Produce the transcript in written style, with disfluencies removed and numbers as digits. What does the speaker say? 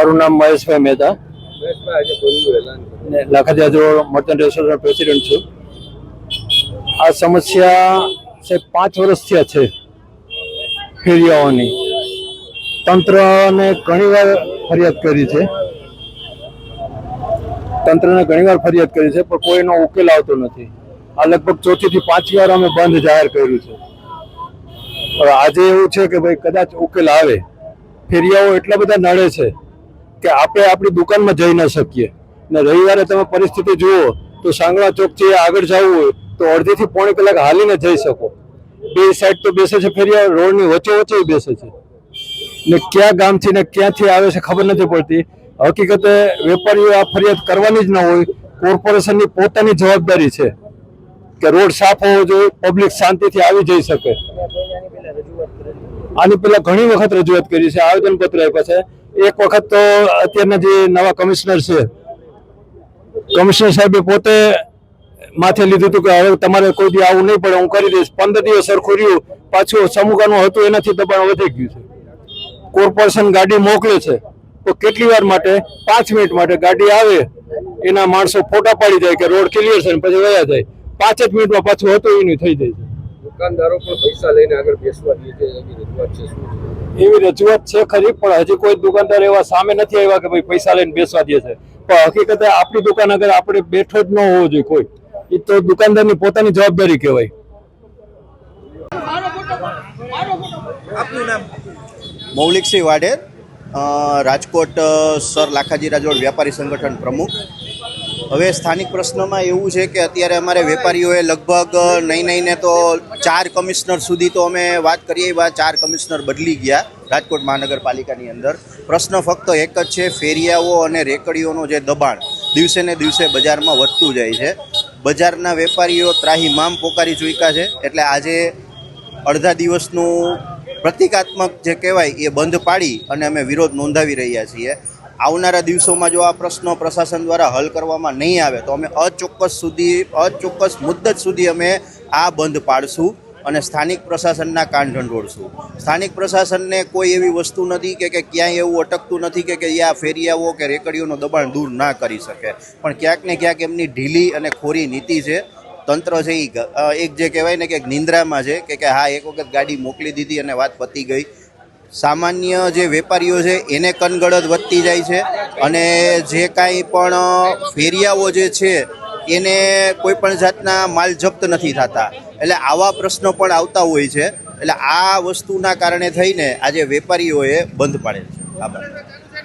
મારું નામ Maheshbhai Mehta, Lakhadiya road merchant restaurant president છું. આ સમસ્યા 5 વર્ષથી છે ફેરિયાઓની. તંત્રને ઘણીવાર ફરિયાદ કરી છે, પણ કોઈનો ઉકેલ આવતો નથી. આ લગભગ 4 થી 5 વાર અમે બંધ જાહેર કર્યું છે. હવે આજે એવું છે કે ભાઈ કદાચ ઉકેલ આવે. ફેરિયાઓ એટલા બધા નડે છે કે આપણે આપણી દુકાનમાં જઈ ન શકીએ. ને રવિવારે તમે પરિસ્થિતિ જુઓ તો સાંગળા ચોકથી આગળ જવું હોય તો અડધીથી પોણી કલાક હાલીને જઈ શકો. બે સાઈડ તો બેસે છે ફેરિયા, રોડની વચ્ચે બેસે છે. ને ક્યાં ગામથી ને ક્યાંથી આવે છે ખબર નથી પડતી. હકીકતે વેપારીઓ આ ફરિયાદ કરવાની જ ન હોય. કોર્પોરેશનની પોતાની જવાબદારી છે કે રોડ સાફ હોવો જોઈએ, પબ્લિક શાંતિથી આવી જઈ શકે. આની પહેલા ઘણી વખત રજૂઆત કરી છે, આવેદનપત્ર આપ્યા છે. એક વખત તો અત્યારના જે નવા કમિશનર છે, કમિશનર સાહેબે પોતે માથે લીધું હતું કે હવે તમારે કોઈ દી આવું નહીં પડે, હું કરી દઈશ. 15 દિવસ સરખું રહ્યું, પાછું સમુગાનું હતું એનાથી દબાણ વધી ગયું છે. કોર્પોરેશન ગાડી મોકલે છે તો કેટલી વાર માટે? 5 મિનિટ માટે ગાડી આવે, એના માણસો ફોટા પાડી જાય કે રોડ ક્લિયર છે, પછી વયા જાય. 5 જ મિનિટમાં પાછું હતું એનું થઈ જાય છે. દુકાનદારો પણ પૈસા લઈને આગળ બેસવા દે છે, એવી રજૂઆત છે ખરી, પણ હજી કોઈ દુકાનદાર એવા સામે નથી આવ્યા કે ભાઈ પૈસા લઈને બેસવા દે છે. પણ હકીકતે આપણી દુકાન આગળ આપણે બેઠો જ ન હોવો જોઈએ કોઈ. એ તો દુકાનદારની પોતાની જવાબદારી કહેવાય. આપનું નામ? મૌલિકસિંહ વાડેર, રાજકોટ સર લાખાજીરા રોડ વ્યાપારી સંગઠન પ્રમુખ. હવે સ્થાનિક પ્રશ્નમાં એવું છે કે અત્યારે અમારે વેપારીઓએ લગભગ નહીં તો 4 કમિશનર સુધી તો અમે વાત કરીએ, 4 કમિશનર બદલી ગયા રાજકોટ મહાનગરપાલિકાની અંદર. પ્રશ્ન ફક્ત એક જ છે, ફેરિયાઓ અને રેકડીઓનો જે દબાણ દિવસે ને દિવસે બજારમાં વધતું જાય છે. બજારના વેપારીઓ ત્રાહિમામ પોકારી ચૂક્યા છે. એટલે આજે અડધા દિવસનું પ્રતિકાત્મક જે કહેવાય એ બંધ પાડી અને અમે વિરોધ નોંધાવી રહ્યા છીએ. આવનારા દિવસોમાં જો આ પ્રશ્નો પ્રશાસન દ્વારા હલ કરવામાં નહીં આવે તો અમે અચોક્કસ મુદ્દત સુધી અમે આ બંધ પાડશું અને સ્થાનિક પ્રશાસનના કાન ઢંઢોળશું. સ્થાનિક પ્રશાસનને કોઈ એવી વસ્તુ નથી કે ક્યાંય એવું અટકતું નથી કે આ ફેરિયાઓ કે રેકડીઓનું દબાણ દૂર ના કરી શકે, પણ ક્યાંક ને ક્યાંક એમની ઢીલી અને ખોરી નીતિ છે. તંત્ર છે એ એક જે કહેવાય ને કે નિંદ્રામાં છે કે હા એક વખત ગાડી મોકલી દીધી અને વાત પતી ગઈ. સામાન્ય જે વેપારીઓ છે એને કનગડત વધતી જાય છે અને જે કાંઈ પણ ફેરિયાઓ જે છે એને કોઈ પણ જાતના માલ જપ્ત નથી થતા. એટલે આવા પ્રશ્નો પણ આવતા હોય છે. એટલે આ વસ્તુના કારણે થઈને આજે વેપારીઓએ બંધ પાડેલ છે. આભાર.